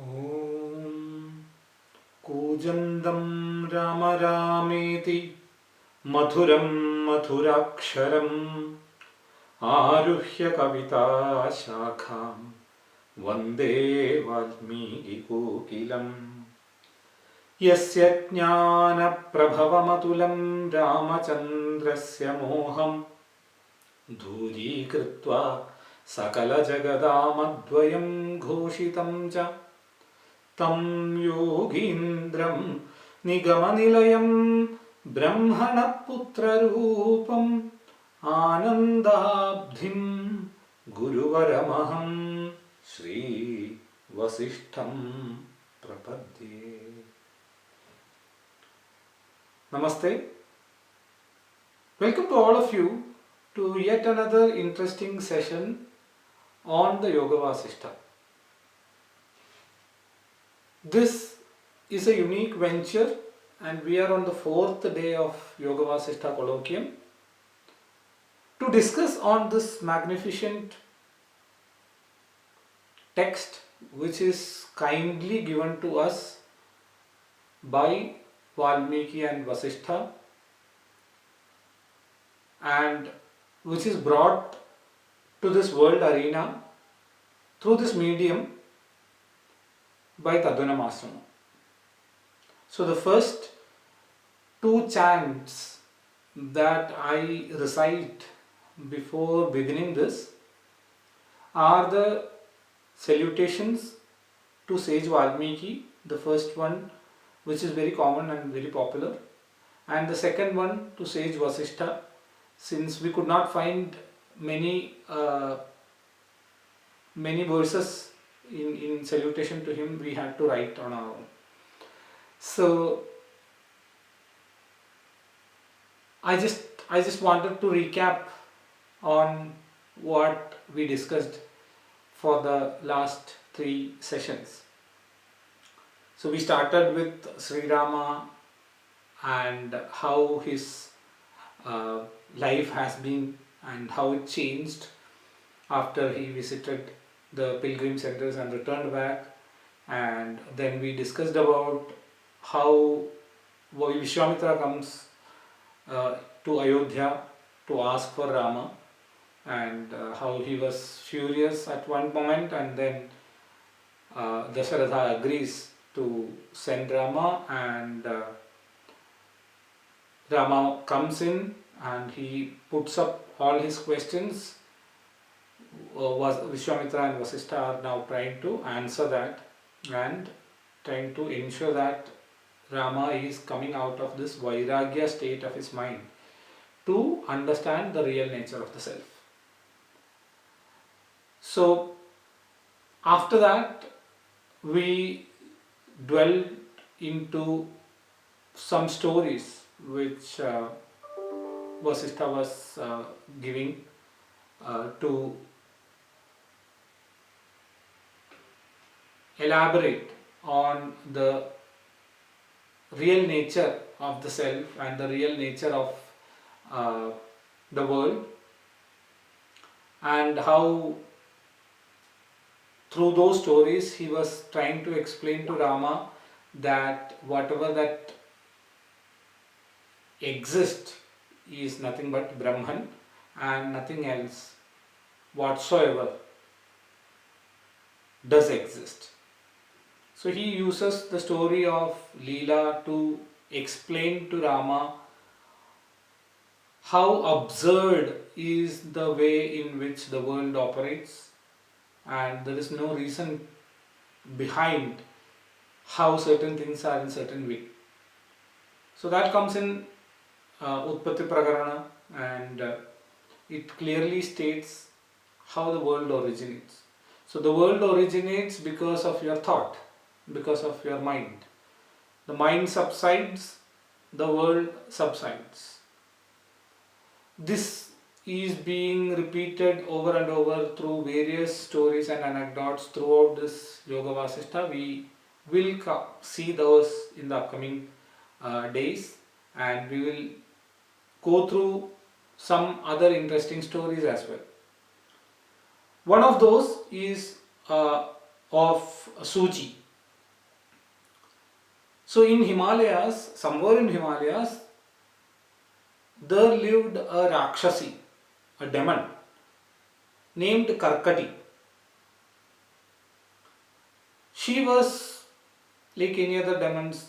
Om Kujandam Rama Rameti Madhuram Madhuraksharam Aruhya Kavita Shakham Vande Valmiki Kokilam Yasya Jnana Prabhavamatulam Ramachandrasya Moham Dhuri Kritva Sakala Jagadamadvayam Ghoshitam Cha Tam Yogindram Nigamanilayam Brahmana Putra Rupam Anandabdhim Guruvaramaham Shri Vasishtam Prapadye. Namaste. Welcome to all of you to yet another interesting session on the Yoga Vasishta. This is a unique venture and we are on the 4th day of Yoga Vasishta colloquium to discuss on this magnificent text which is kindly given to us by Valmiki and Vasishtha and which is brought to this world arena through this medium by Tadvanam Ashramam. So the first two chants that I recite before beginning this are the salutations to sage Valmiki, the first one which is very common and very popular, and the second one to sage Vasishtha. Since we could not find many verses in salutation to him, we had to write on our own. So I just wanted to recap on what we discussed for the last 3 sessions. So we started with Sri Rama and how his life has been and how it changed after he visited the pilgrim centers and returned back, and then we discussed about how Vishwamitra comes to Ayodhya to ask for Rama and how he was furious at one moment, and then Dasharatha agrees to send Rama, and Rama comes in and he puts up all his questions. Vishwamitra and Vasishtha are now trying to answer that and trying to ensure that Rama is coming out of this Vairagya state of his mind to understand the real nature of the self. So after that we dwelled into some stories which Vasishtha was giving to elaborate on the real nature of the self and the real nature of the world, and how through those stories he was trying to explain to Rama that whatever that exists is nothing but Brahman and nothing else whatsoever does exist. So he uses the story of Leela to explain to Rama how absurd is the way in which the world operates, and there is no reason behind how certain things are in certain way. So that comes in Utpatti Prakarana, and it clearly states how the world originates. So the world originates because of your thought, because of your mind. The mind subsides, the world subsides. This is being repeated over and over through various stories and anecdotes throughout this Yoga Vasishta. We will see those in the upcoming days, and we will go through some other interesting stories as well. One of those is of Suji. So in Himalayas, somewhere in Himalayas, there lived a Rakshasi, a demon, named Karkati. She was like any other demons,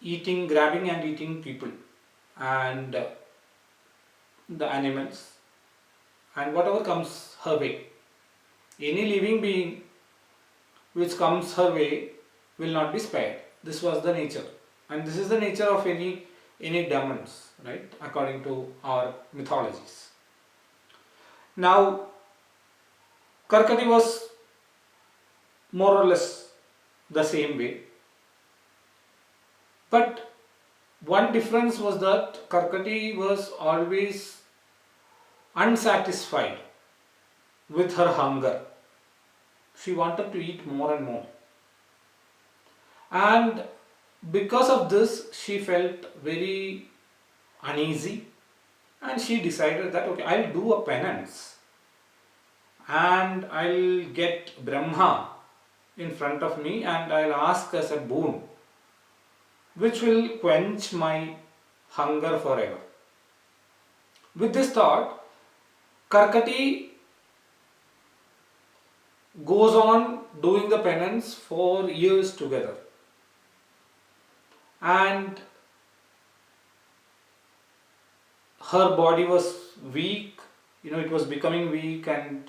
grabbing and eating people and the animals and whatever comes her way. Any living being which comes her way will not be spared. This was the nature, and this is the nature of any demons, right? According to our mythologies. Now, Karkati was more or less the same way, but one difference was that Karkati was always unsatisfied with her hunger. She wanted to eat more and more. And because of this, she felt very uneasy and she decided that, okay, I'll do a penance and I'll get Brahma in front of me and I'll ask as a boon which will quench my hunger forever. With this thought, Karkati goes on doing the penance for years together. And her body was weak, it was becoming weak, and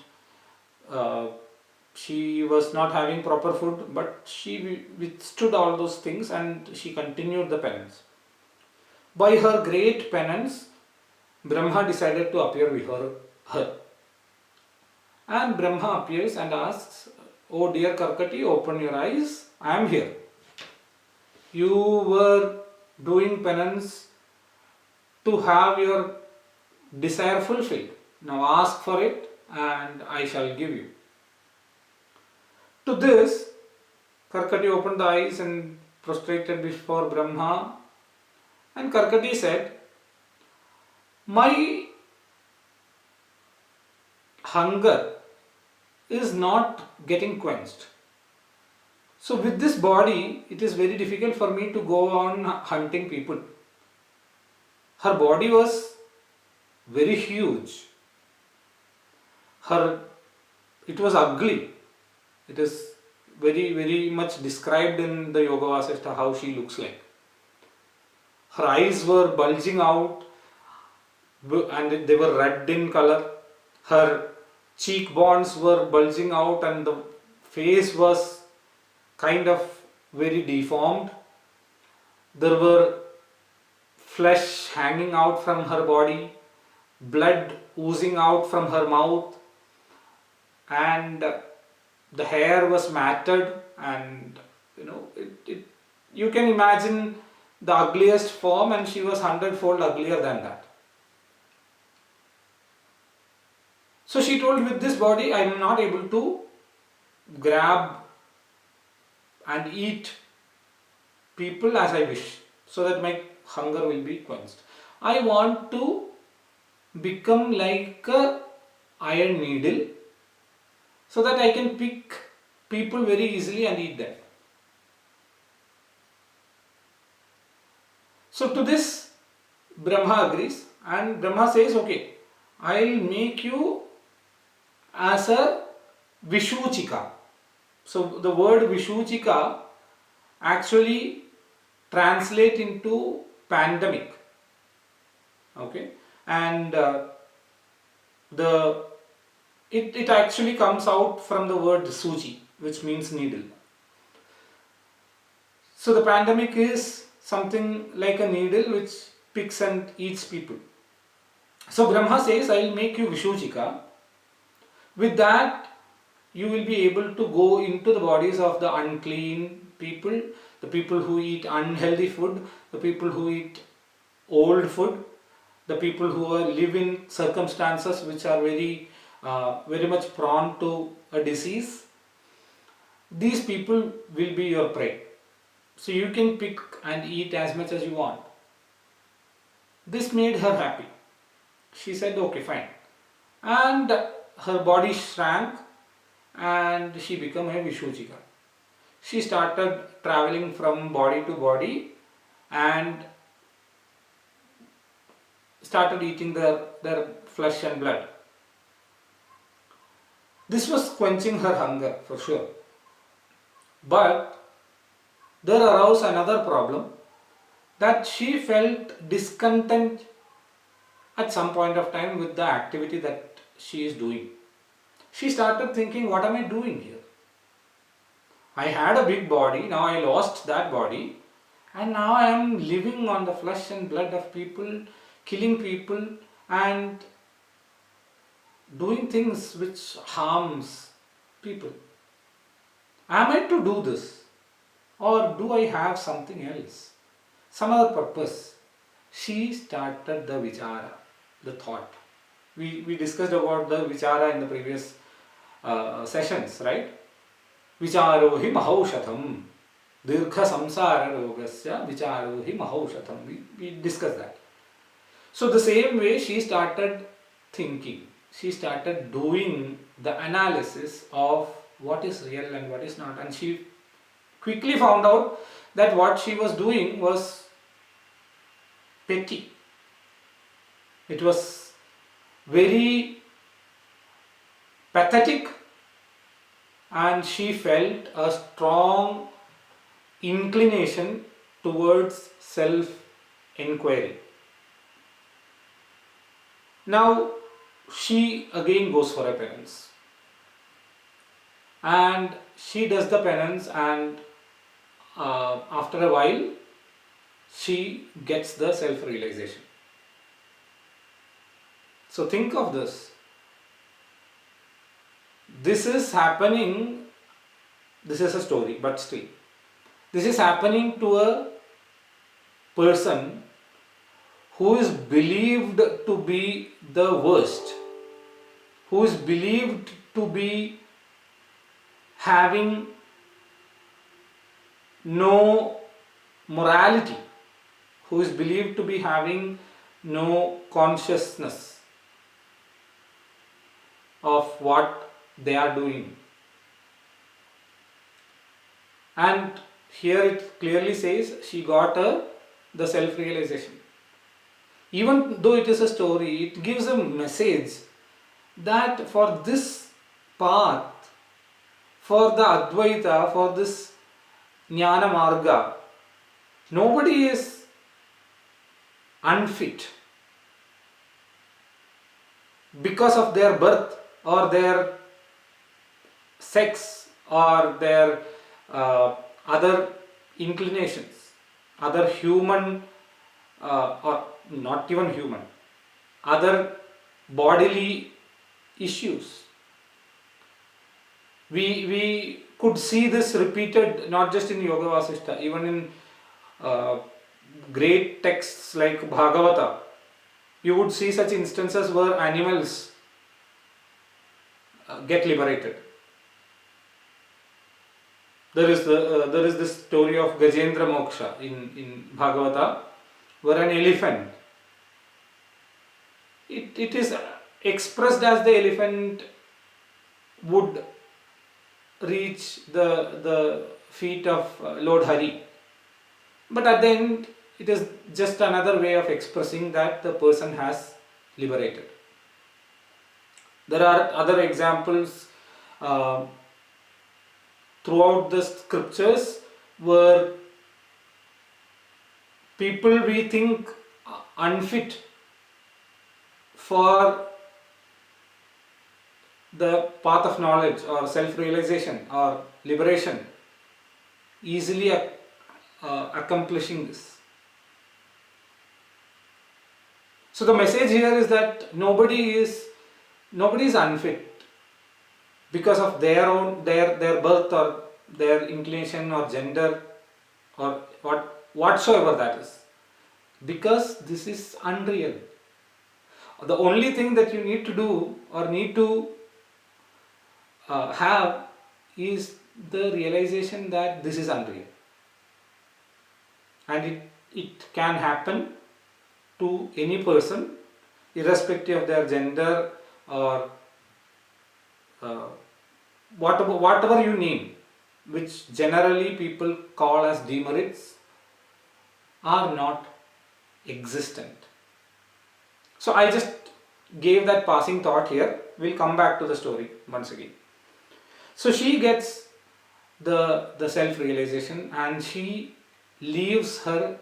she was not having proper food, but she withstood all those things and she continued the penance. By her great penance, Brahma decided to appear before her. And Brahma appears and asks, "Oh dear Karkati, open your eyes, I am here. You were doing penance to have your desire fulfilled. Now ask for it and I shall give you." To this, Karkati opened the eyes and prostrated before Brahma, and Karkati said, "My hunger is not getting quenched. So with this body, it is very difficult for me to go on hunting people." Her body was very huge. It was ugly. It is very, very much described in the Yoga Vasishta how she looks like. Her eyes were bulging out and they were red in color. Her cheekbones were bulging out and the face was kind of very deformed. There were flesh hanging out from her body, blood oozing out from her mouth, and the hair was matted, and you can imagine the ugliest form, and she was 100-fold uglier than that. So she told, with this body I am not able to grab and eat people as I wish, so that my hunger will be quenched. I want to become like a iron needle so that I can pick people very easily and eat them. So to this Brahma agrees, and Brahma says, okay, I'll make you as a Vishuchika. So the word Vishuchika actually translates into pandemic. Okay, and it actually comes out from the word Suji, which means needle. So the pandemic is something like a needle which picks and eats people. So Brahma says, I will make you Vishuchika. With that, you will be able to go into the bodies of the unclean people, the people who eat unhealthy food, the people who eat old food, the people who live in circumstances which are very much prone to a disease. These people will be your prey. So you can pick and eat as much as you want. This made her happy. She said, okay, fine. And her body shrank and she became a Vishuchika. she started traveling from body to body and started eating their flesh and blood. This was quenching her hunger for sure. But there arose another problem, that she felt discontent at some point of time with the activity that she is doing. She started thinking, what am I doing here? I had a big body, now I lost that body, and now I am living on the flesh and blood of people, killing people and doing things which harms people. Am I to do this? Or do I have something else? Some other purpose? She started the vichara, the thought. We discussed about the vichara in the previous sessions, right? Vicharo hi mahaushadham. Dirgha samsara rogasya vicharo hi mahaushadham. We discussed that. So the same way she started thinking. She started doing the analysis of what is real and what is not. And she quickly found out that what she was doing was petty. It was very pathetic, and she felt a strong inclination towards self-inquiry. Now she again goes for a penance, and she does the penance, and after a while she gets the self-realization. So think of this. This is happening, this is a story, but still, this is happening to a person who is believed to be the worst, who is believed to be having no morality, who is believed to be having no consciousness of what they are doing. And here it clearly says she got the self-realization. Even though it is a story, it gives a message that for this path, for the Advaita, for this Jnana Marga, nobody is unfit because of their birth or their sex or their other inclinations, other human or not even human, other bodily issues. We could see this repeated not just in Yoga Vasishta, even in great texts like Bhagavata. You would see such instances where animals get liberated. There is this story of Gajendra Moksha in Bhagavata, where an elephant, it is expressed as the elephant would reach the feet of Lord Hari. But at the end, it is just another way of expressing that the person has liberated. There are other examples throughout the scriptures where people we think unfit for the path of knowledge or self-realization or liberation easily accomplishing this. So the message here is that nobody is unfit because of their birth or their inclination or gender or whatsoever that is, because this is unreal. The only thing that you need to do or need to have is the realization that this is unreal, and it can happen to any person irrespective of their gender or whatever you name. which generally people call as demerits, are not existent. So I just gave that passing thought here. We'll come back to the story once again. So she gets the self-realization and she leaves her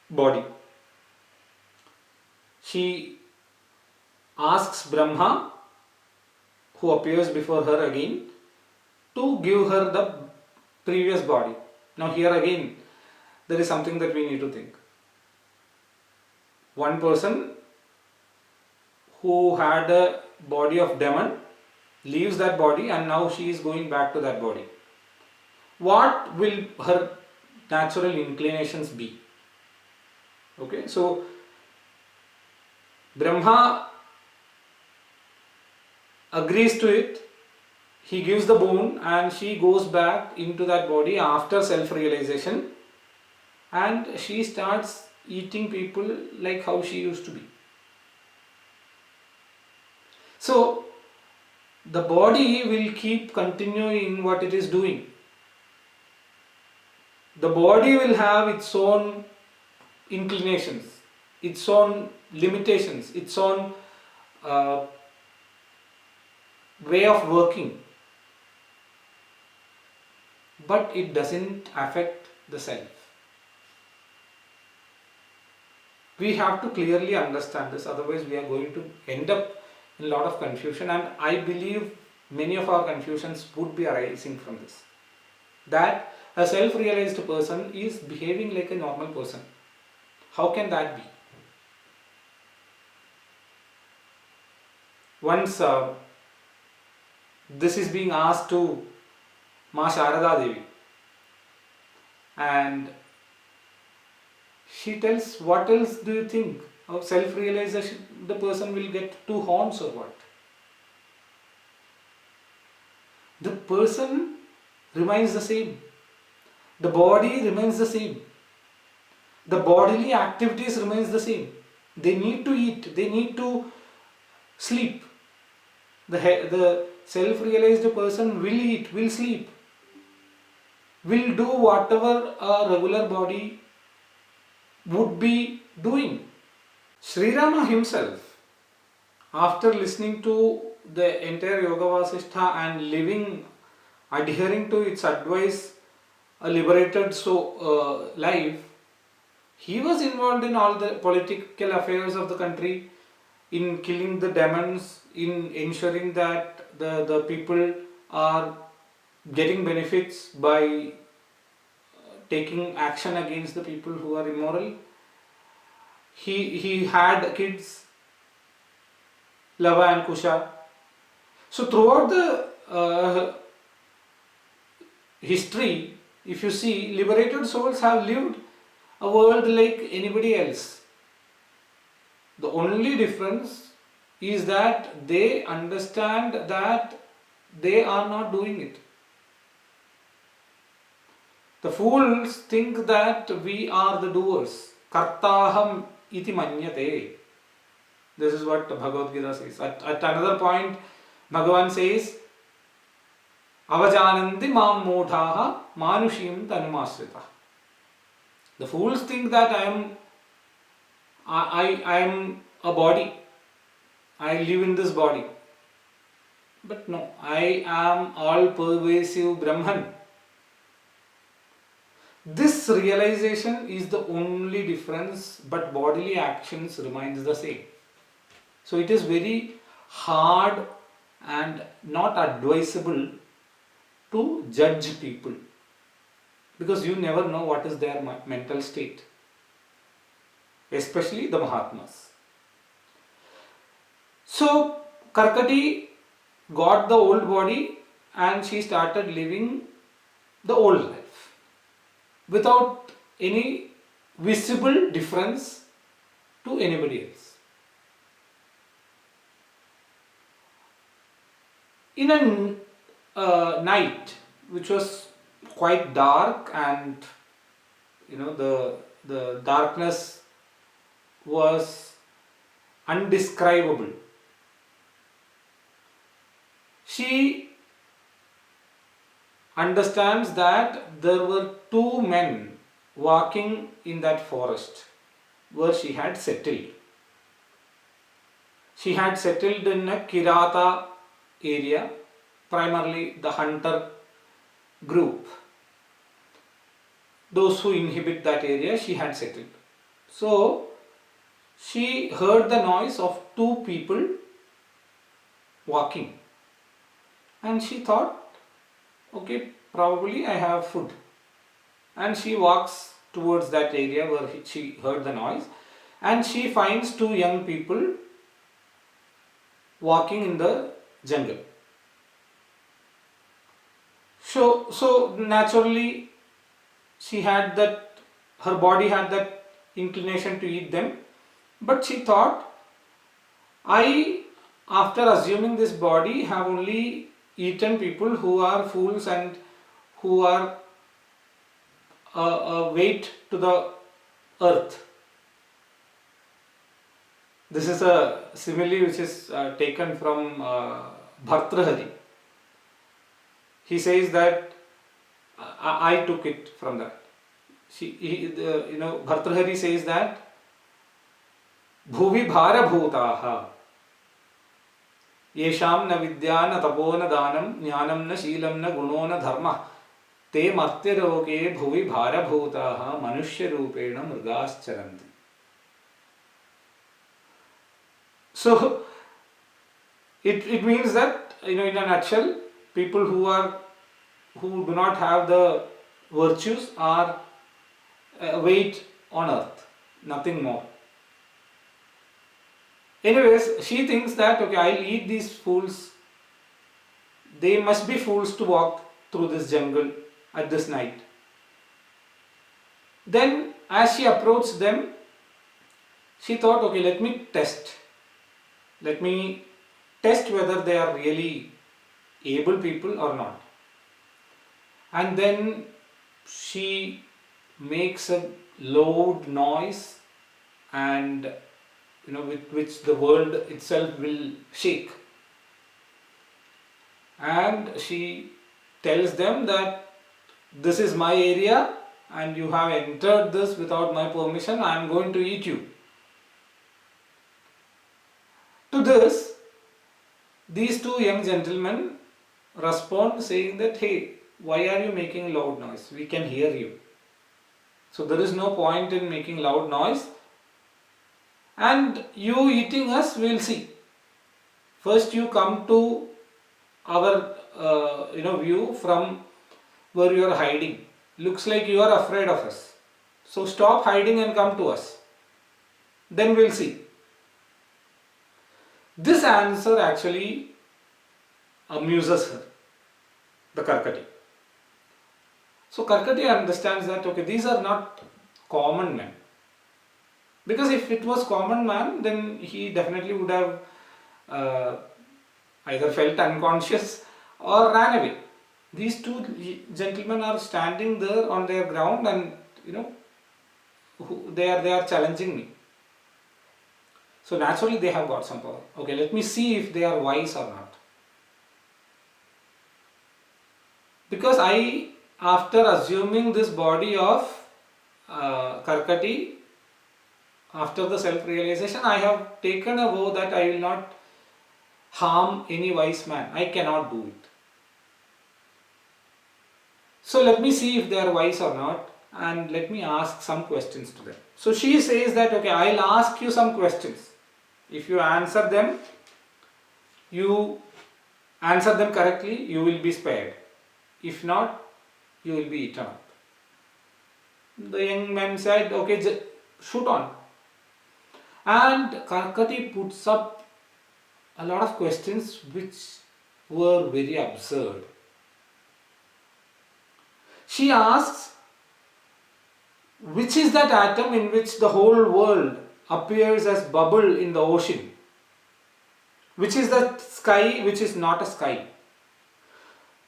body. She asks Brahma, who appears before her again, to give her the previous body. Now here again, there is something that we need to think. One person who had a body of demon leaves that body and now she is going back to that body. What will her natural inclinations be? Okay, so Brahma agrees to it. He gives the boon and she goes back into that body after self-realization, and she starts eating people like how she used to be. So the body will keep continuing what it is doing. The body will have its own inclinations, its own limitations, its own way of working, but it doesn't affect the self. We have to clearly understand this, otherwise we are going to end up in a lot of confusion, and I believe many of our confusions would be arising from this. That a self-realized person is behaving like a normal person. How can that be? Once this is being asked to Ma Sharada Devi, and she tells, what else do you think of self-realization? The person will get two horns or what? The person remains the same. The body remains the same. The bodily activities remains the same. They need to eat, they need to sleep. The self-realized person will eat, will sleep, will do whatever a regular body would be doing. Sri Rama himself, after listening to the entire Yoga Vasishta and living, adhering to its advice, a liberated life, he was involved in all the political affairs of the country, in killing the demons, in ensuring that the people are getting benefits by taking action against the people who are immoral. He had kids, Lava and Kusha. So throughout the history, if you see, liberated souls have lived a world like anybody else. The only difference is that they understand that they are not doing it. The fools think that we are the doers. Kartaham iti manyate. This is what Bhagavad Gita says. At another point, Bhagavan says, Avajananti mam modhaha manushim tanumasrita. The fools think that I am a body. I live in this body. But no, I am all pervasive Brahman. This realization is the only difference, but bodily actions remains the same. So it is very hard and not advisable to judge people, because you never know what is their mental state, especially the Mahatmas. So Karkati got the old body and she started living the old life without any visible difference to anybody else. In a night which was quite dark, and the darkness was undescribable, she understands that there were two men walking in that forest where she had settled. She had settled in a Kirata area, primarily the hunter group. Those who inhabit that area, she had settled. So, she heard the noise of two people walking, and she thought, okay, probably I have food. And she walks towards that area where she heard the noise, and she finds two young people walking in the jungle. So naturally, she had that, her body had that inclination to eat them, but she thought, after assuming this body, have only eaten people who are fools and who are a weight to the earth. This is a simile which is taken from Bhartrhari. He says that, I took it from that. Bhartrhari says that, Bhuvi bhara bhutaha yesham na vidya na tapo na danam jnanam na shilam na guno na dharma te martya roge bhuvi bhara bhutaha manushya rupena mrigas charanti. So it means that, in a nutshell, people who do not have the virtues are a weight on earth, nothing more. Anyways, she thinks that, okay, I'll eat these fools. They must be fools to walk through this jungle at this night. Then, as she approached them, she thought, okay, let me test whether they are really able people or not. And then she makes a loud noise, and with which the world itself will shake. And she tells them that this is my area and you have entered this without my permission. I am going to eat you. To this, these two young gentlemen respond saying that, hey, why are you making loud noise? We can hear you. So there is no point in making loud noise. And you eating us, we will see. First you come to our view from where you are hiding. Looks like you are afraid of us. So stop hiding and come to us. Then we will see. This answer actually amuses her, the Karkati. So Karkati understands that, okay, these are not common men. Because if it was common man, then he definitely would have either felt unconscious or ran away. These two gentlemen are standing there on their ground, and they are challenging me. So naturally they have got some power. Okay, let me see if they are wise or not. Because after assuming this body of Karkati, after the self-realization, I have taken a vow that I will not harm any wise man. I cannot do it. So let me see if they are wise or not, and let me ask some questions to them. So she says that, okay, I'll ask you some questions. If you answer them correctly, you will be spared. If not, you will be eaten up. The young man said, okay, shoot on. And Karkati puts up a lot of questions which were very absurd. She asks, which is that atom in which the whole world appears as bubble in the ocean? Which is that sky which is not a sky?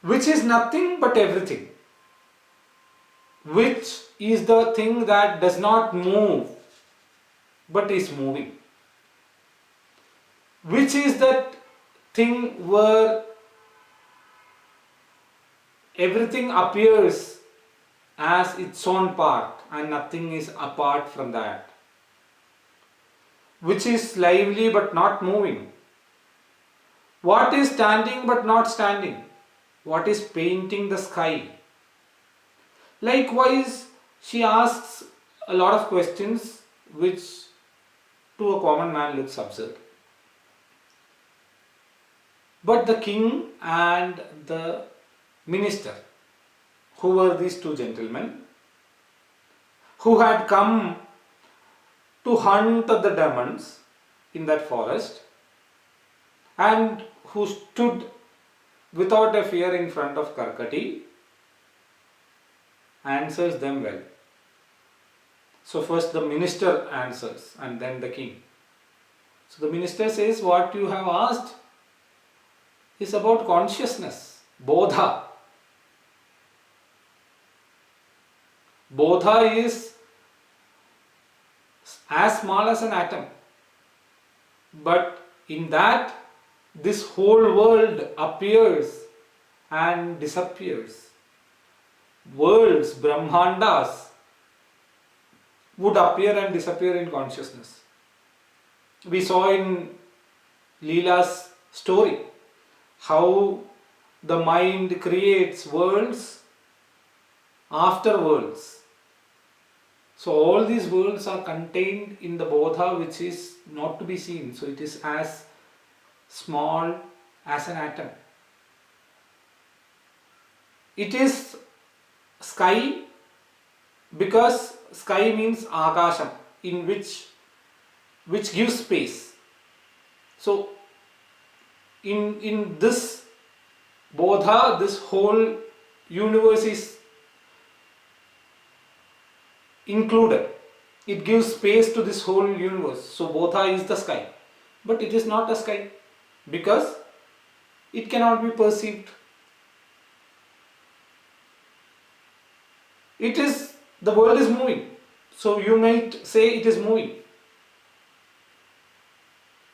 Which is nothing but everything? Which is the thing that does not move but is moving? Which is that thing where everything appears as its own part and nothing is apart from that, which is lively but not moving. What is standing but not standing? What is painting the sky? Likewise, she asks a lot of questions which to a common man looks absurd. But the king and the minister, who were these two gentlemen, who had come to hunt the demons in that forest and who stood without a fear in front of Karkati, answers them well. So first the minister answers and then the king. So the minister says, what you have asked is about consciousness, bodha. Bodha is as small as an atom, but in that this whole world appears and disappears. Worlds, Brahmandas would appear and disappear in consciousness. We saw in Leela's story how the mind creates worlds after worlds. So all these worlds are contained in the bodha, which is not to be seen. So it is as small as an atom. It is sky because sky means akasham, in which gives space. So in this bodha, this whole universe is included. It gives space to this whole universe. So bodha is the sky, but it is not a sky because it cannot be perceived. The world is moving, so you might say it is moving,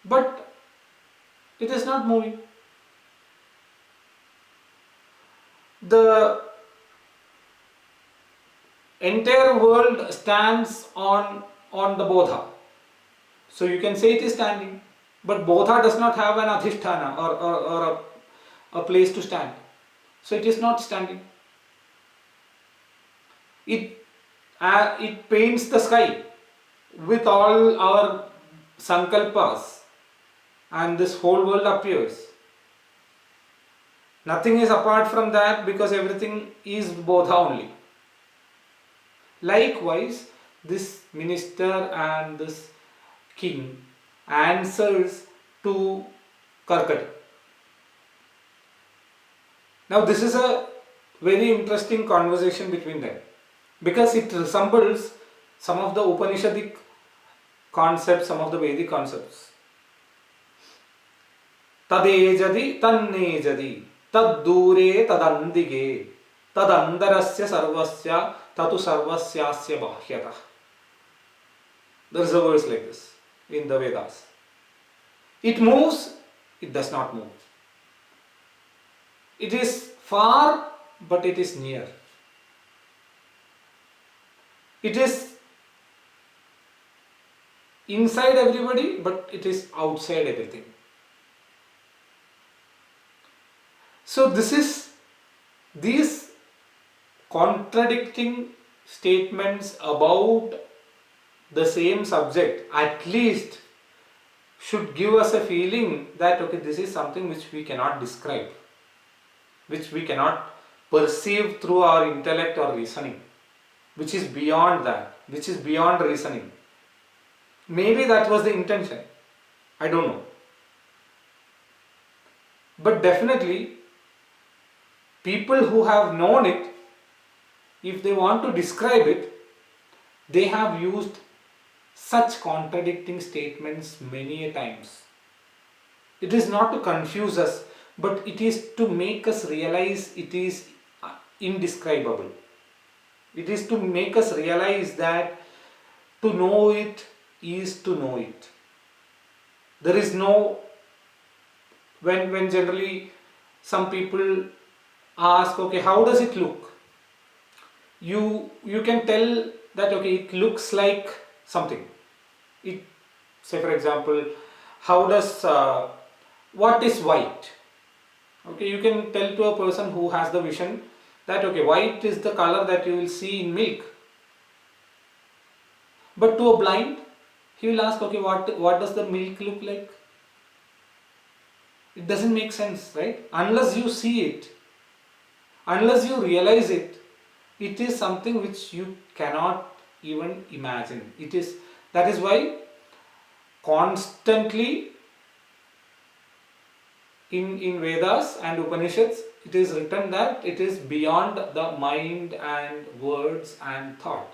but it is not moving. The entire world stands on the bodha, so you can say it is standing, but bodha does not have an adhisthana or a place to stand, so it is not standing. It paints the sky with all our sankalpas and this whole world appears. Nothing is apart from that because everything is bodha only. Likewise, this minister and this king answers to Karkati. Now this is a very interesting conversation between them, because it resembles some of the Upanishadic concepts, some of the Vedic concepts. Tadejadi tannejadi taddure tadandige tadandarasya sarvasya tatu sarvasyasya bahyata. There is a verse like this in the Vedas. It moves, it does not move. It is far, but it is near. It is inside everybody, but it is outside everything. So these contradicting statements about the same subject at least should give us a feeling that okay, this is something which we cannot describe, which we cannot perceive through our intellect or reasoning, which is beyond that, which is beyond reasoning. Maybe that was the intention, I don't know. But definitely, people who have known it, if they want to describe it, they have used such contradicting statements many a times. It is not to confuse us, but it is to make us realize it is indescribable. It is to make us realize that to know it is to know it. There is no, when generally some people ask, okay, how does it look? You can tell that, okay, it looks like something. It, say for example, how does what is white? Okay, you can tell to a person who has the vision that, okay, white is the color that you will see in milk. But to a blind, he will ask, okay, what does the milk look like? It doesn't make sense, right? Unless you see it, unless you realize it, it is something which you cannot even imagine. That is why constantly in Vedas and Upanishads, it is written that it is beyond the mind and words and thought.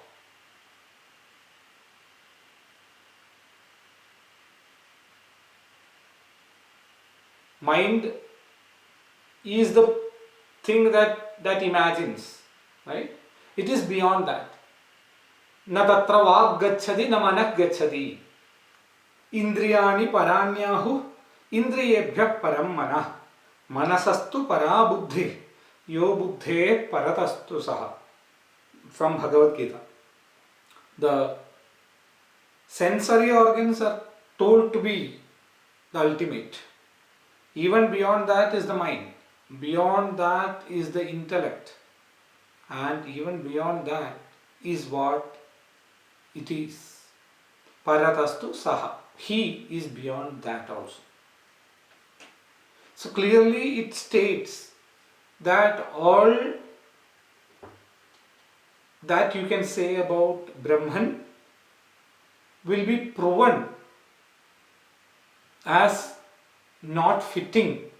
Mind is the thing that imagines, right? It is beyond that. Na tatra vak gacchati na manak gacchati. Indriyani paranyahu indriyebhyak param manah. Manasastu para buddhi. Yo buddhe paratastu saha. From Bhagavad Gita. The sensory organs are told to be the ultimate. Even beyond that is the mind. Beyond that is the intellect. And even beyond that is what it is. Paratastu saha. He is beyond that also. So clearly it states that all that you can say about Brahman will be proven as not fitting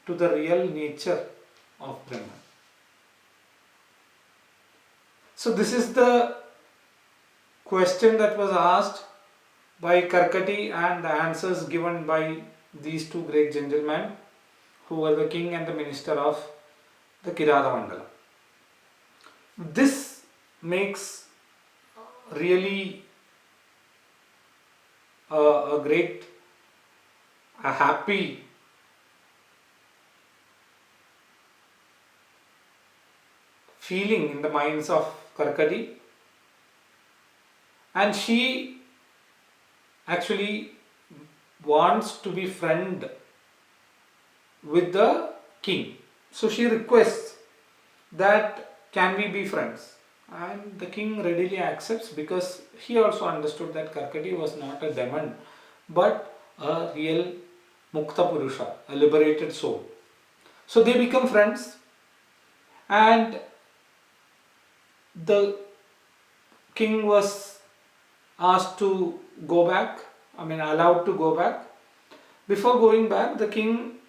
to the real nature of Brahman. So this is the question that was asked by Karkati and the answers given by these two great gentlemen who were the king and the minister of the Kirada Mandala. This makes really a great, a happy feeling in the minds of Karkati, and she actually wants to be friend with the king. So she requests that can we be friends, and the king readily accepts because he also understood that Karkati was not a demon but a real Mukta Purusha, a liberated soul. So they become friends, and the king was asked to go back, allowed to go back. Before going back, the king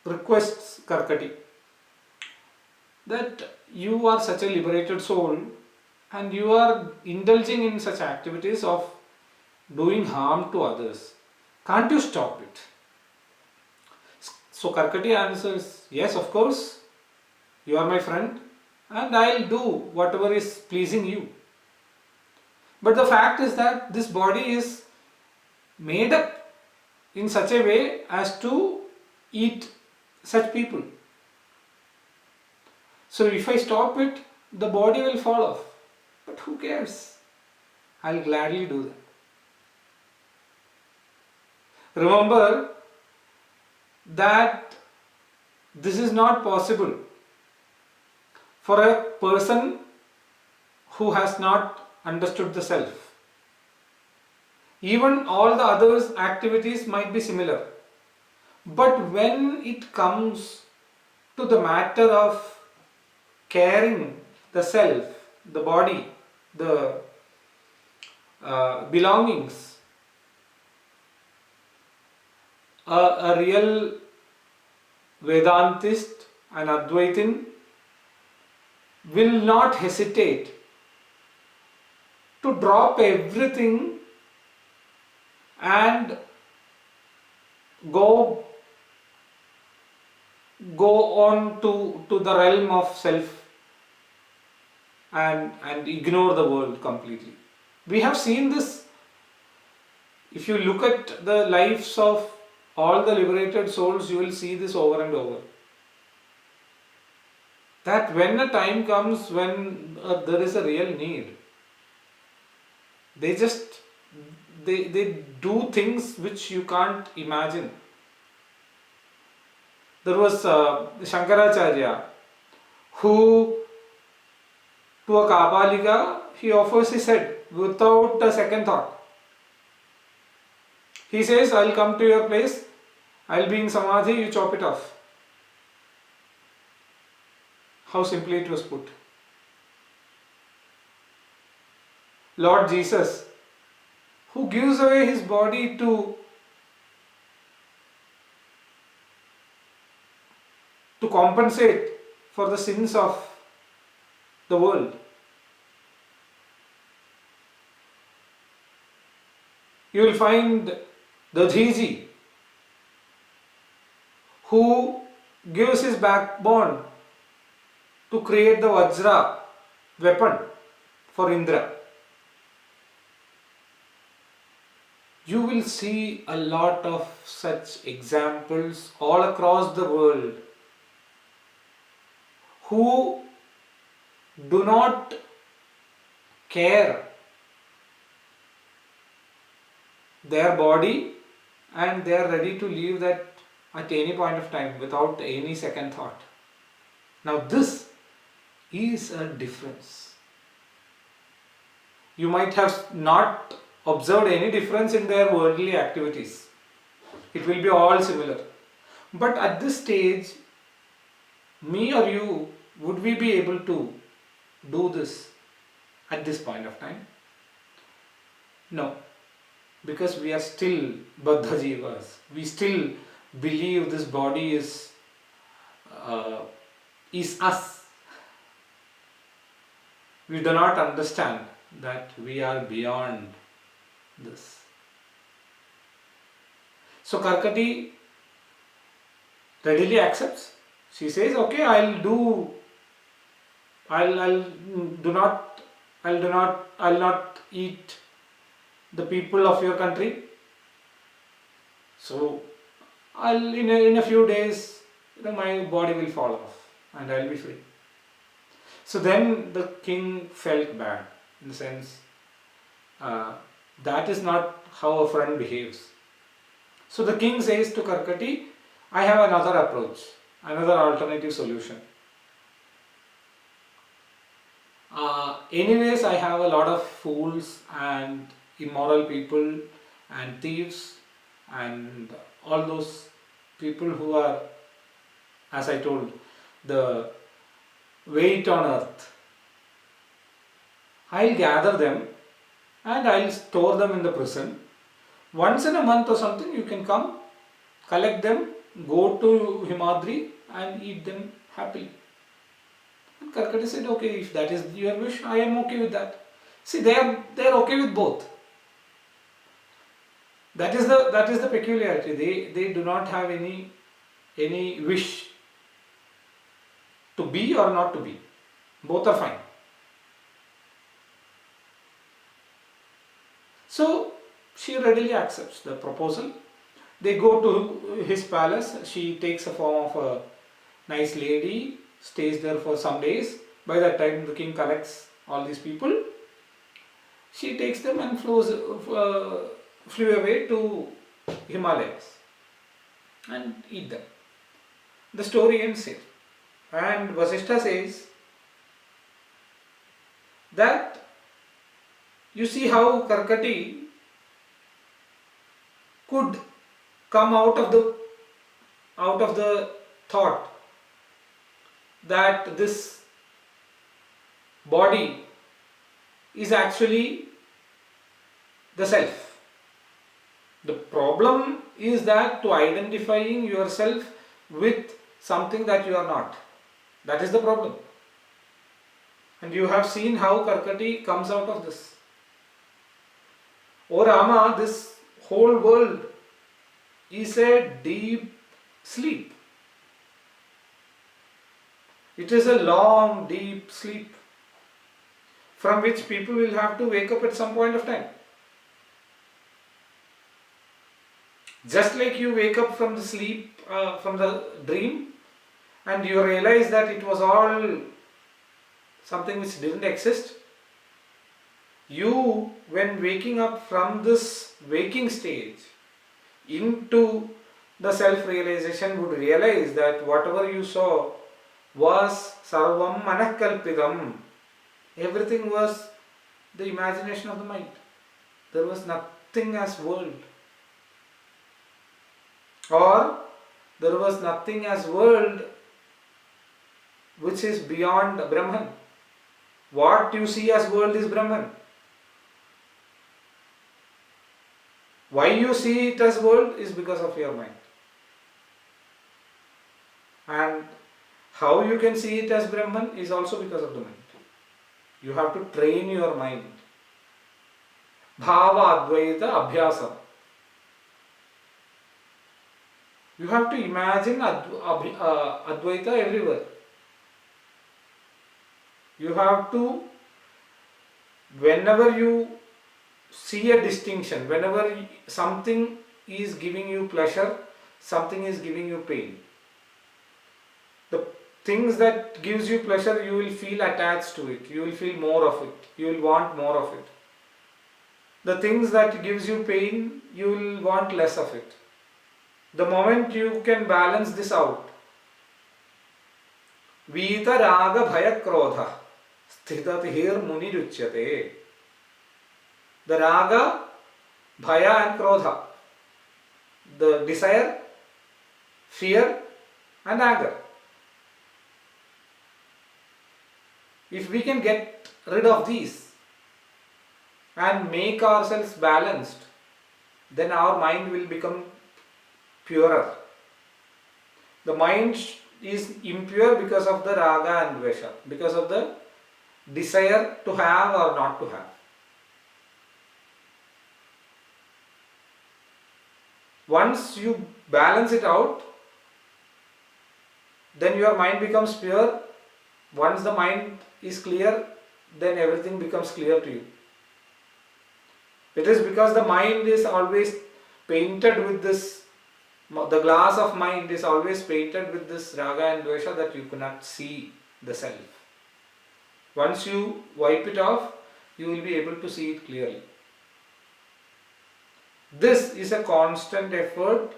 requests Karkati that you are such a liberated soul and you are indulging in such activities of doing harm to others. Can't you stop it? So Karkati answers, yes, of course, you are my friend and I'll do whatever is pleasing you. But the fact is that this body is made up in such a way as to eat such people. So if I stop it, the body will fall off. But who cares? I'll gladly do that. Remember that this is not possible for a person who has not understood the self. Even all the others activities might be similar. But when it comes to the matter of caring the self, the body, the belongings, a real Vedantist, an Advaitin, will not hesitate to drop everything and go on to the realm of self and ignore the world completely. We have seen this. If you look at the lives of all the liberated souls, you will see this over and over. that when a time comes when there is a real need, they just they do things which you can't imagine. There was Shankaracharya, who to a Kapalika he offers his head without a second thought. He says, I'll come to your place, I'll be in Samadhi, you chop it off. How simply it was put. Lord Jesus, who gives away his body to compensate for the sins of the world. You will find the Dhiji, who gives his backbone to create the Vajra weapon for Indra. You will see a lot of such examples all across the world who do not care their body and they are ready to leave that at any point of time without any second thought. Now this is a difference. You might have not observed any difference in their worldly activities. It will be all similar. But at this stage, me or you, would we be able to do this at this point of time? No. Because we are still Baddha Jivas. We still believe this body is us. We do not understand that we are beyond this. So Karkati readily accepts. She says, okay, I'll not eat the people of your country. So in a few days, my body will fall off and I'll be free. So then the king felt bad, in the sense that is not how a friend behaves. So the king says to Karkati, I have another approach, another alternative solution. Anyways, I have a lot of fools and immoral people and thieves and all those people who are, as I told, the weight on earth. I'll gather them and I'll store them in the prison. Once in a month or something, you can come, collect them, go to Himadri and eat them happily. And Karkati said, okay, if that is your wish, I am okay with that. See, they are okay with both. That is the peculiarity. They do not have any wish to be or not to be. Both are fine. So she readily accepts the proposal. They go to his palace. She takes a form of a nice lady, stays there for some days. By that time the king collects all these people. She takes them and flew away to Himalayas and eat them. The story ends here. And Vasishta says that you see how Karkati could come out of the thought that this body is actually the self. The problem is that to identifying yourself with something that you are not. That is the problem. And you have seen how Karkati comes out of this. O Rama, this whole world is a deep sleep. It is a long, deep sleep from which people will have to wake up at some point of time. Just like you wake up from the sleep, from the dream, and you realize that it was all something which didn't exist. You, when waking up from this waking stage into the self-realization, would realize that whatever you saw was sarvam manakkalpidam. Everything was the imagination of the mind. There was nothing as world. Or there was nothing as world which is beyond Brahman. What you see as world is Brahman. Why you see it as world is because of your mind. And how you can see it as Brahman is also because of the mind. You have to train your mind. Bhava Advaita Abhyasa. You have to imagine Advaita everywhere. You have to, whenever you see a distinction, whenever something is giving you pleasure, something is giving you pain. The things that gives you pleasure, you will feel attached to it. You will feel more of it. You will want more of it. The things that gives you pain, you will want less of it. The moment you can balance this out, Vita Raga Bhaya Krodha Sthitathir Muniruchyate. The Raga, Bhaya and Krodha, the desire, fear and anger. If we can get rid of these and make ourselves balanced, then our mind will become purer. The mind is impure because of the raga and dvesha, because of the desire to have or not to have. Once you balance it out, then your mind becomes pure. Once the mind is clear, then everything becomes clear to you. It is because the mind is always painted with this, the glass of mind is always painted with this raga and dvesha, that you cannot see the self. Once you wipe it off, you will be able to see it clearly. This is a constant effort,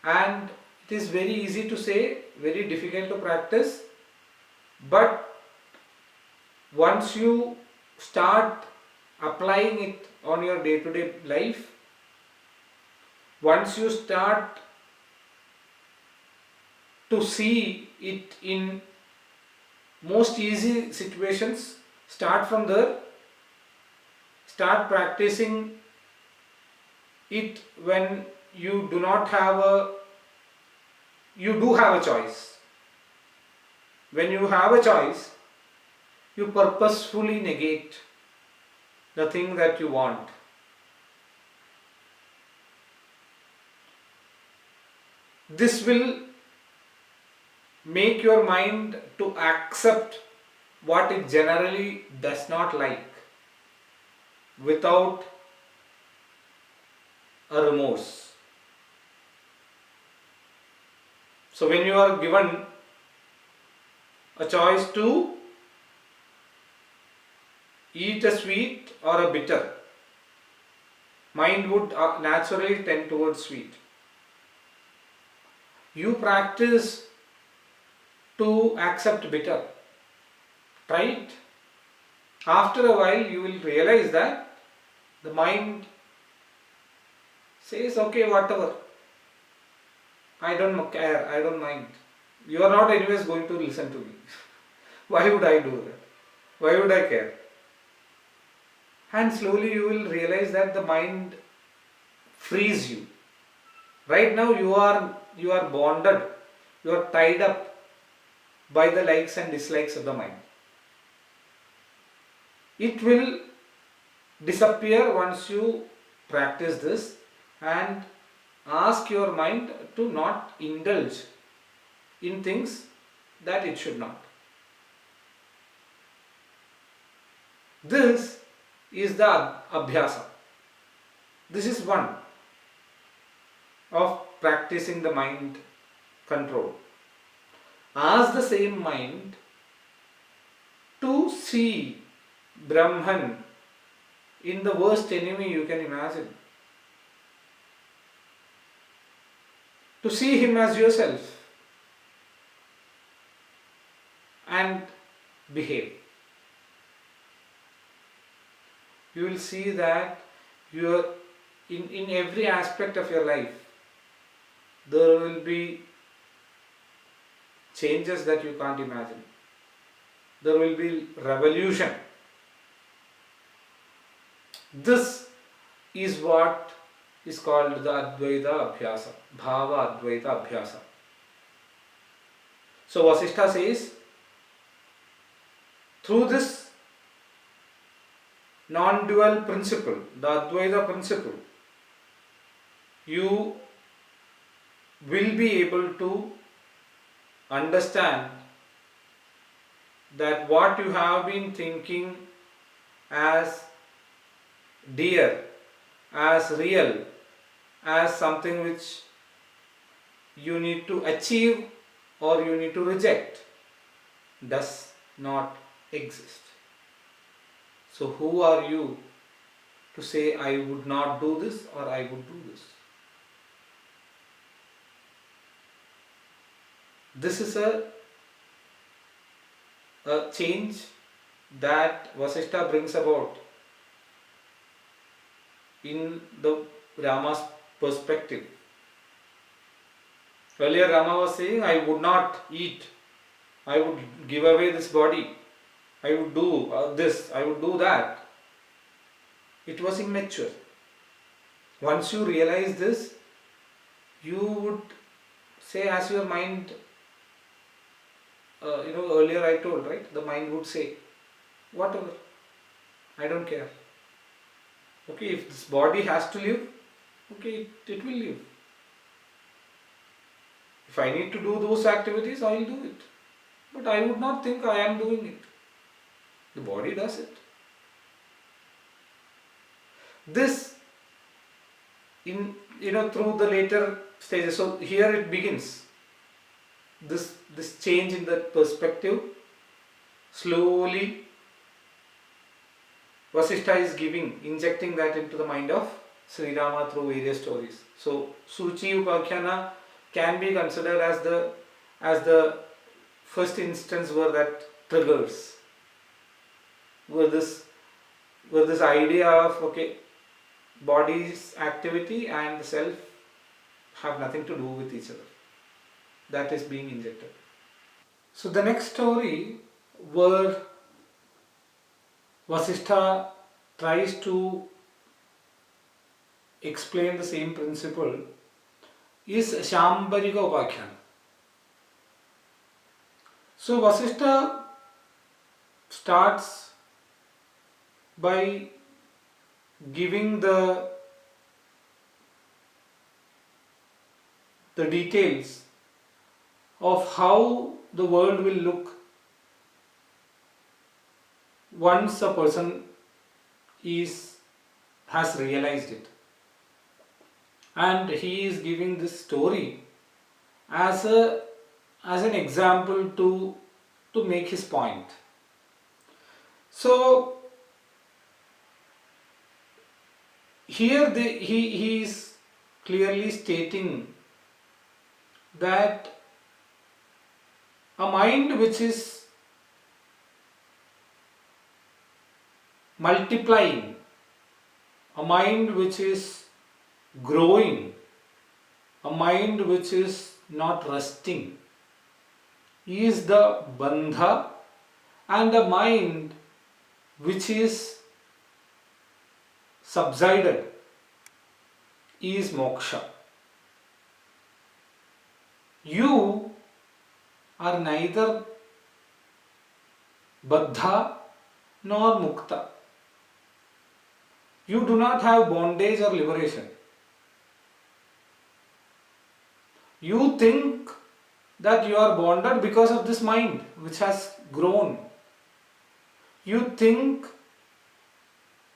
and it is very easy to say, very difficult to practice. But once you start applying it on your day-to-day life, once you start to see it in most easy situations, start from there, start practicing it when you do not have you do have a choice. When you have a choice, you purposefully negate the thing that you want. This will make your mind to accept what it generally does not like without a remorse. So when you are given a choice to eat a sweet or a bitter, mind would naturally tend towards sweet. You practice to accept bitter. Try it. After a while you will realize that the mind says, okay, whatever, I don't care, I don't mind. You are not anyways going to listen to me. Why would I do that? Why would I care? And slowly you will realize that the mind frees you. Right now you are bonded, you are tied up by the likes and dislikes of the mind. It will disappear once you practice this and ask your mind to not indulge in things that it should not. This is the abhyasa. This is one of practicing the mind control. ask the same mind to see Brahman in the worst enemy you can imagine. To see him as yourself and behave. You will see that you are in every aspect of your life there will be changes that you can't imagine. There will be revolution. This is what is called the Advaita Abhyasa, Bhava Advaita Abhyasa. So Vasishta says, through this non-dual principle, the Advaita principle, you will be able to understand that what you have been thinking as dear, as real, as something which you need to achieve or you need to reject, does not exist. So who are you to say I would not do this or I would do this? This is a change that Vasishta brings about in the Rama's perspective. Earlier Rama was saying, I would not eat, I would give away this body, I would do this, I would do that. It was immature. Once you realize this, you would say as your mind, earlier I told, right? The mind would say, whatever, I don't care. Okay, if this body has to live, okay, it will live. If I need to do those activities, I will do it. But I would not think I am doing it. The body does it. This, through the later stages. So here it begins. This change in the perspective, slowly Vasishta is injecting that into the mind of Sri Rama through various stories. So Suchi Upakhyana can be considered as the first instance where that triggers, where this idea of body's activity and the self have nothing to do with each other. That is being injected. So the next story where Vasishta tries to explain the same principle is Shambharika Upakhyana. So Vasishta starts by giving the details of how the world will look once a person has realized it. And he is giving this story as an example to make his point. So here he is clearly stating that a mind which is multiplying, a mind which is growing, a mind which is not resting, is the bandha, and a mind which is subsided is moksha. You are neither baddha nor mukta. You do not have bondage or liberation. You think that you are bonded because of this mind which has grown. You think,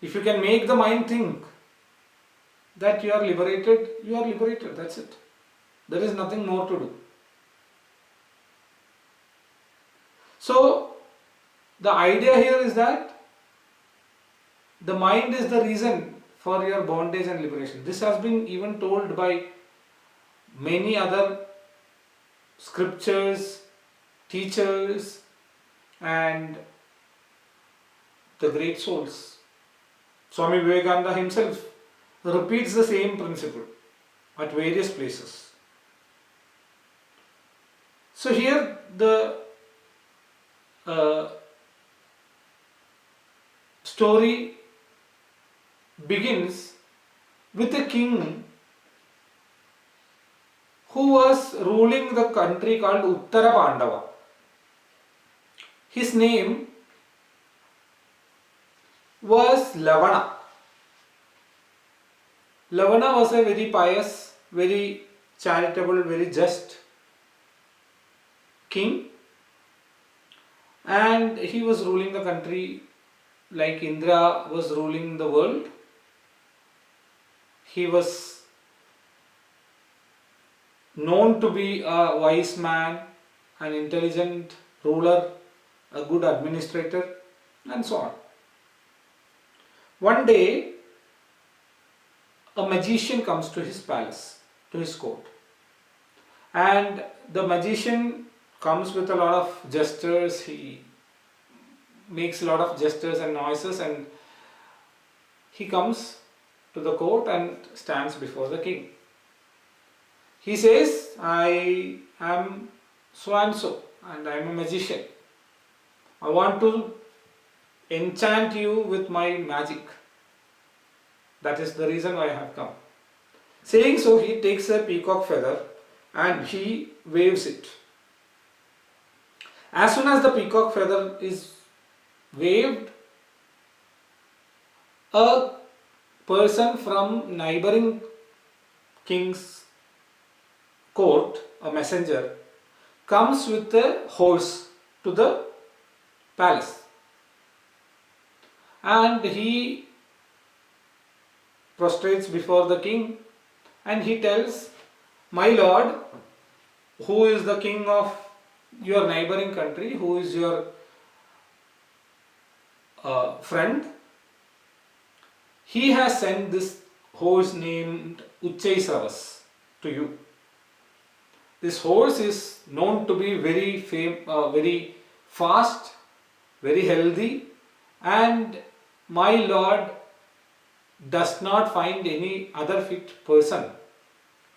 if you can make the mind think that you are liberated, that's it. There is nothing more to do. So the idea here is that the mind is the reason for your bondage and liberation. This has been even told by many other scriptures, teachers, and the great souls. Swami Vivekananda himself repeats the same principle at various places. So here the story begins with a king who was ruling the country called Uttara Pandava. His name was Lavana. Lavana was a very pious, very charitable, very just king, and he was ruling the country like Indra was ruling the world. He was known to be a wise man, an intelligent ruler, a good administrator, and so on. One day, a magician comes to his palace, to his court, and the magician comes with a lot of gestures. He makes a lot of gestures and noises, and he comes to the court and stands before the king. He says, I am so and so, and I am a magician. I want to enchant you with my magic. That is the reason why I have come. Saying so, he takes a peacock feather and he waves it. As soon as the peacock feather is waved, a person from neighboring king's court, a messenger, comes with a horse to the palace, and he prostrates before the king and he tells, my lord, who is the king of your neighboring country, who is your friend, he has sent this horse named Uchchaisravas to you. This horse is known to be very fast, very healthy, and my lord does not find any other fit person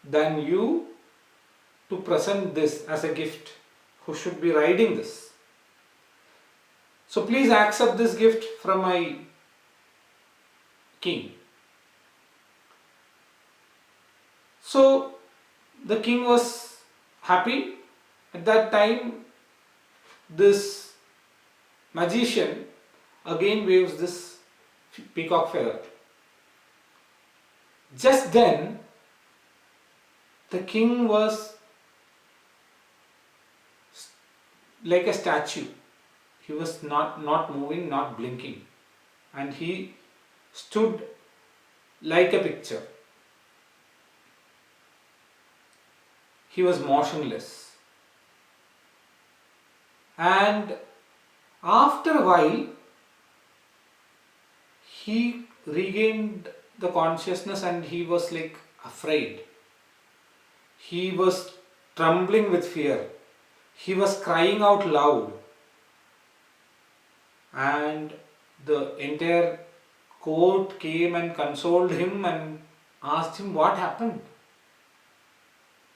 than you to present this as a gift, who should be riding this. So please accept this gift from my king. So the king was happy. At that time, this magician again waves this peacock feather. Just then, the king was like a statue. He was not moving, not blinking, and he stood like a picture. He was motionless. And after a while, he regained the consciousness and he was like afraid. He was trembling with fear. He was crying out loud. And the entire court came and consoled him and asked him what happened.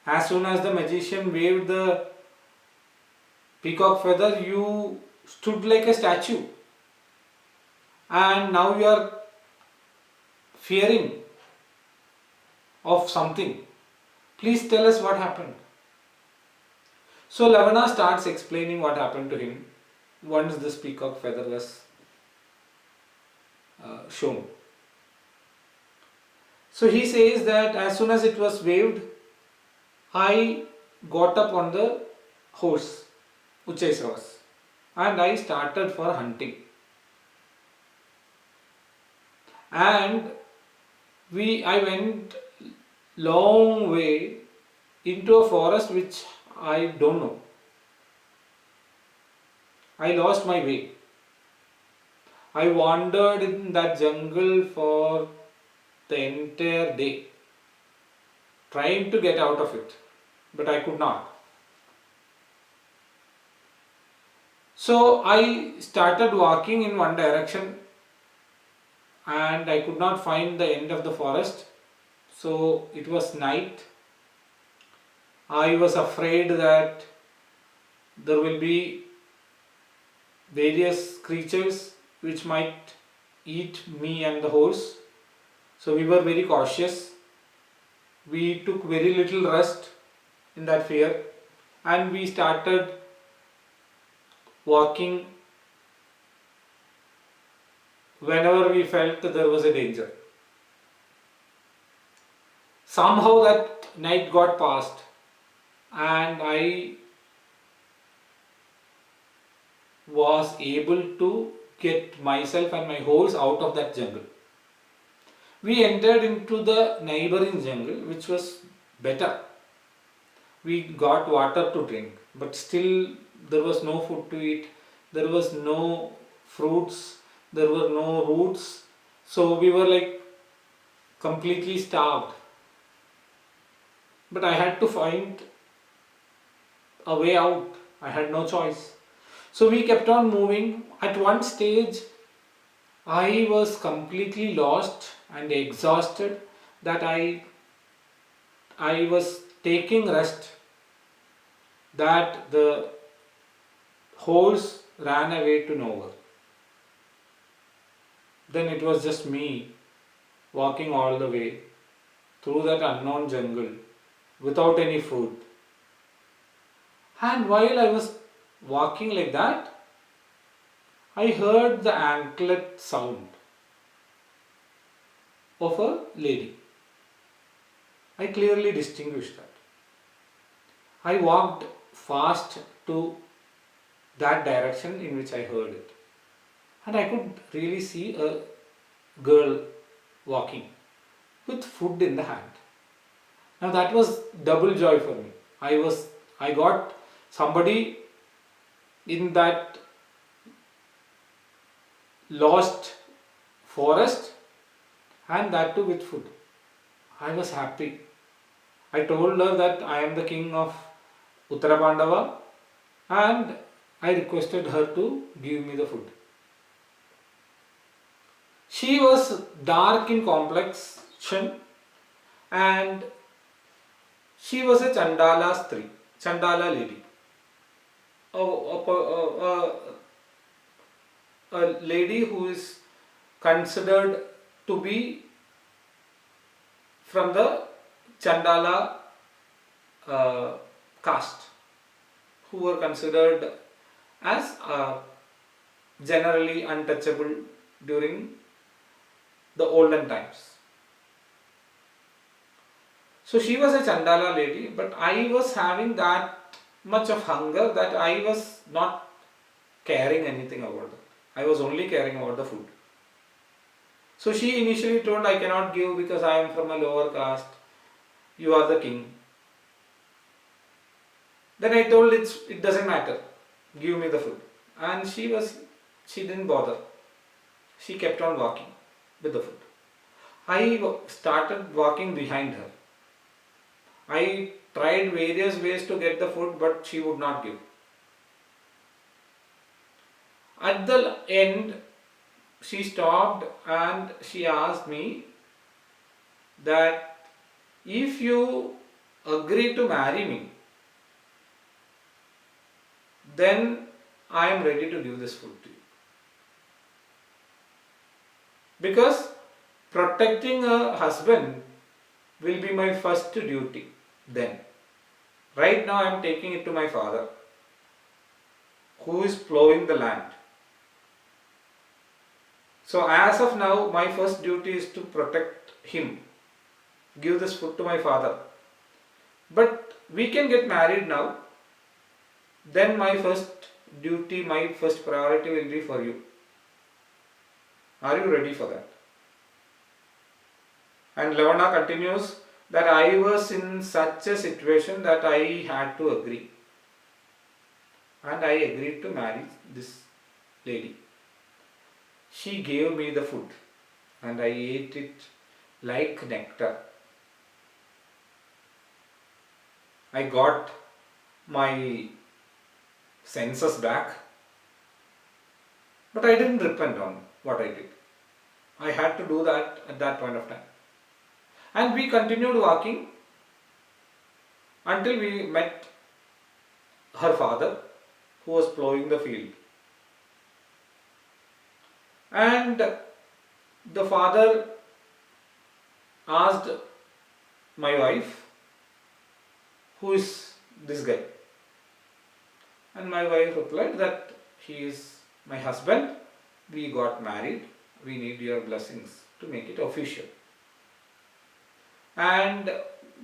As soon as the magician waved the peacock feather, you stood like a statue. And now you are fearing of something. Please tell us what happened. So Lavana starts explaining what happened to him once this peacock feather was shown. So he says that as soon as it was waved, I got up on the horse, Uchchaisravas, and I started for hunting. And I went long way into a forest which I don't know. I lost my way. I wandered in that jungle for the entire day, trying to get out of it, but I could not. So I started walking in one direction and I could not find the end of the forest. So it was night. I was afraid that there will be various creatures which might eat me and the horse. So we were very cautious. We took very little rest in that fear and we started walking whenever we felt there was a danger. Somehow that night got past and I was able to get myself and my horse out of that jungle. We entered into the neighboring jungle, which was better. We got water to drink, but still there was no food to eat, there was no fruits, there were no roots, so we were like completely starved. But I had to find a way out, I had no choice. So we kept on moving. At one stage, I was completely lost and exhausted that I was taking rest, that the horse ran away to nowhere. Then it was just me walking all the way through that unknown jungle without any food. And while I was walking like that, I heard the anklet sound of a lady. I clearly distinguished that. I walked fast to that direction in which I heard it. And I could really see a girl walking with food in the hand. Now that was double joy for me. I got somebody in that lost forest and that too with food. I was happy. I told her that I am the king of Uttara Pandava and I requested her to give me the food. She was dark in complexion and she was a Chandala lady. A lady who is considered to be from the Chandala caste, who were considered as generally untouchable during the olden times. So she was a Chandala lady, but I was having that much of hunger that I was not caring anything about it. I was only caring about the food. So she initially told, I cannot give because I am from a lower caste. You are the king. Then I told it doesn't matter. Give me the food. And she didn't bother. She kept on walking with the food. I started walking behind her. I tried various ways to get the food, but she would not give. At the end, she stopped and she asked me that if you agree to marry me, then I am ready to give this food to you. Because protecting a husband will be my first duty then. Right now I am taking it to my father, who is plowing the land. So as of now, my first duty is to protect him, give this food to my father. But we can get married now, then my first duty, my first priority will be for you. Are you ready for that? And Lavana continues that I was in such a situation that I had to agree. and I agreed to marry this lady. She gave me the food and I ate it like nectar. I got my senses back, but I didn't repent on what I did. I had to do that at that point of time. And we continued walking until we met her father, who was plowing the field. And the father asked my wife, "Who is this guy?" And my wife replied that he is my husband. We got married. We need your blessings to make it official. And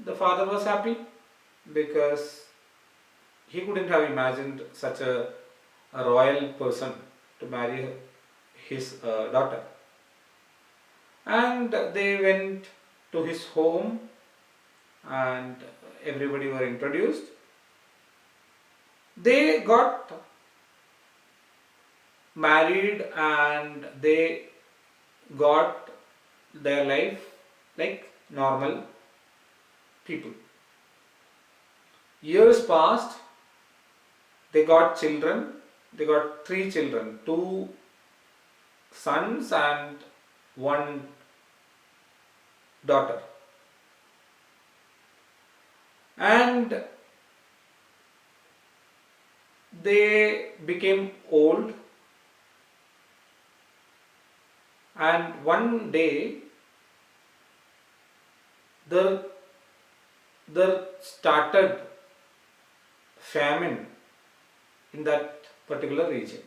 the father was happy because he couldn't have imagined such a royal person to marry his daughter. And they went to his home and everybody were introduced. They got married and they got their life like normal people. Years passed, they got children. They got 3 children, 2 sons and 1 daughter. And they became old, and one day there started famine in that particular region.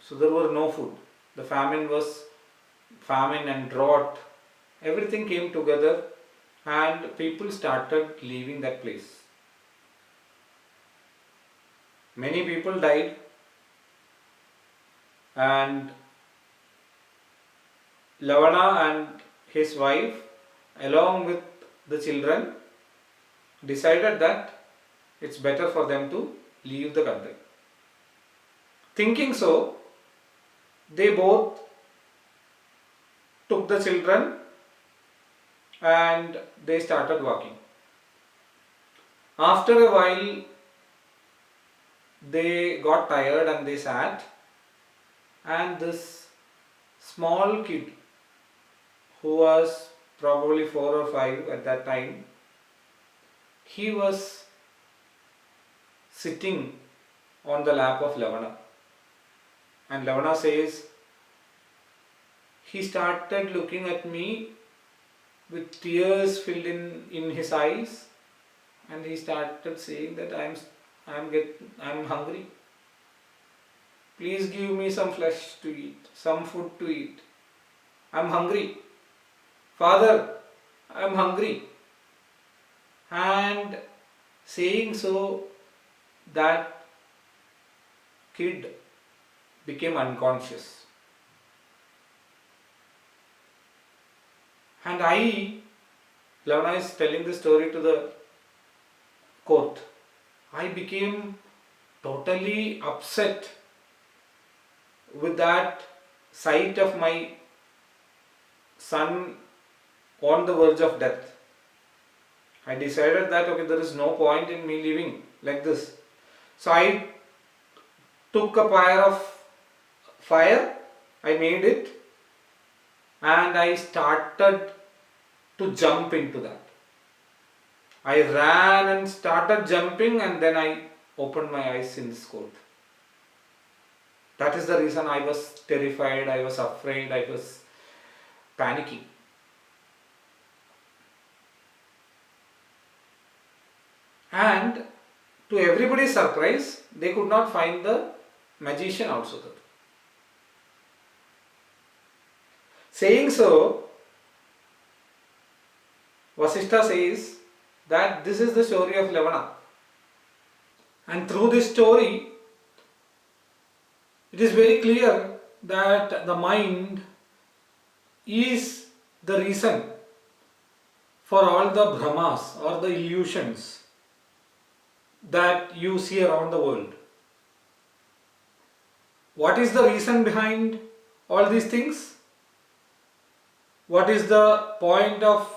So there were no food. The famine and drought, everything came together and people started leaving that place. Many people died and Lavana and his wife along with the children decided that it's better for them to leave the country. Thinking so, they both took the children and they started walking. After a while, they got tired and they sat, and this small kid who was probably 4 or 5 at that time, he was sitting on the lap of Lavana. And Lavana says, he started looking at me with tears filled in his eyes, and he started saying that I'm hungry. Please give me some flesh to eat, some food to eat. I'm hungry. Father, I'm hungry. And saying so, that kid became unconscious. And Lavana is telling the story to the court. I became totally upset with that sight of my son on the verge of death. I decided that okay, there is no point in me living like this. So I took a pyre of fire, I made it, and I started to jump into that. I ran and started jumping, and then I opened my eyes in this court. That is the reason I was terrified, I was afraid, I was panicking. And to everybody's surprise, they could not find the magician also there. Saying so, Vasishta says that this is the story of Lavana. And through this story, it is very clear that the mind is the reason for all the bhramas or the illusions that you see around the world. what is the reason behind all these things? What is the point of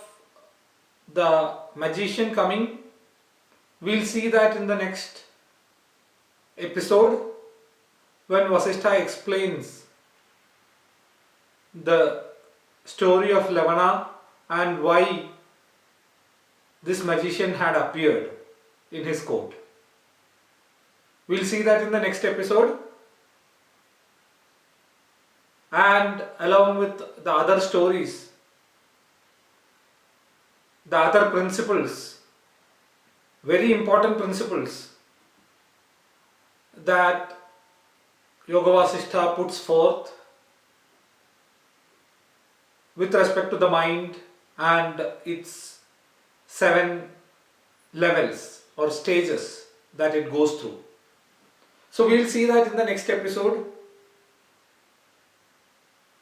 the magician coming? We'll see that in the next episode when Vasishta explains the story of Lavana and why this magician had appeared in his court. We'll see that in the next episode, and along with the other stories, the other principles, very important principles that Yoga Vasishta puts forth with respect to the mind and its 7 levels or stages that it goes through. So we'll see that in the next episode.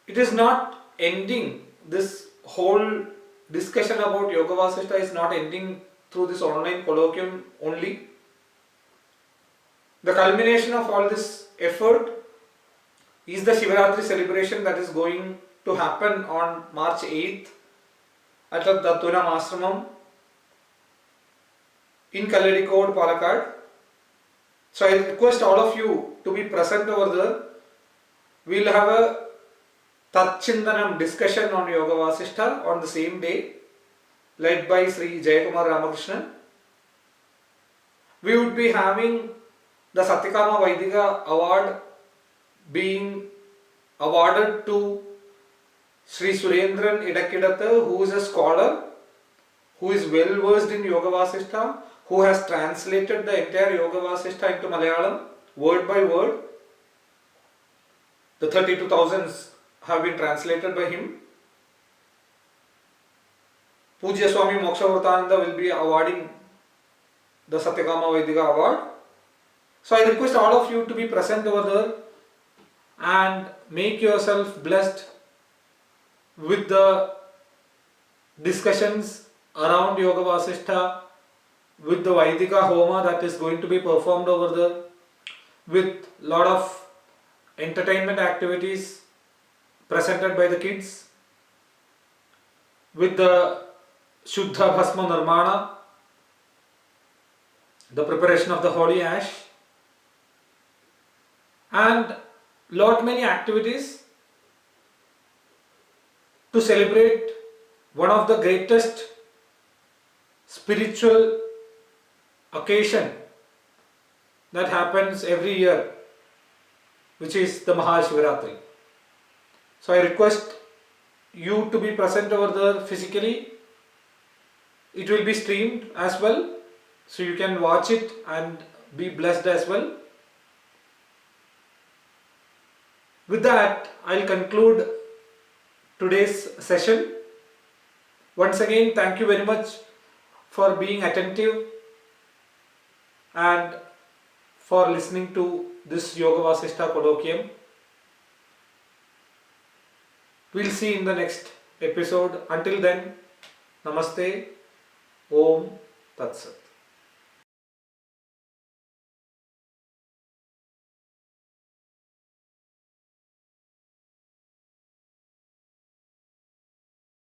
It is not ending, this whole discussion about Yoga Vasishta is not ending through this online colloquium only. The culmination of all this effort is the Shivaratri celebration that is going to happen on March 8th at the Tadvanam Ashramam in Kalladikkode, Palakkad. So I request all of you to be present over there. We will have a Tatchindanam discussion on Yoga Vasishta on the same day, led by Sri Jayakumar Ramakrishnan. We would be having the Satyakama Vaidika award being awarded to Sri Surendran Idakkidathu, who is a scholar, who is well versed in Yoga Vasishta, who has translated the entire Yoga Vasishta into Malayalam, word by word. The 32,000s have been translated by him. Pujya Swami Mokshavratananda will be awarding the Satyakama Vaidika award. So I request all of you to be present over there and make yourself blessed with the discussions around Yoga Vasishta, with the Vaidika Homa that is going to be performed over there, with lot of entertainment activities presented by the kids, with the Shuddha Bhasma Nirmana, the preparation of the holy ash, and lot many activities to celebrate one of the greatest spiritual occasion that happens every year, which is the Mahashivarathri. So I request you to be present over there physically. It will be streamed as well, so you can watch it and be blessed as well. With that, I'll conclude today's session. Once again, thank you very much for being attentive and for listening to this Yoga Vasishta colloquium. We'll see in the next episode. Until then, Namaste, Om Tat Sat.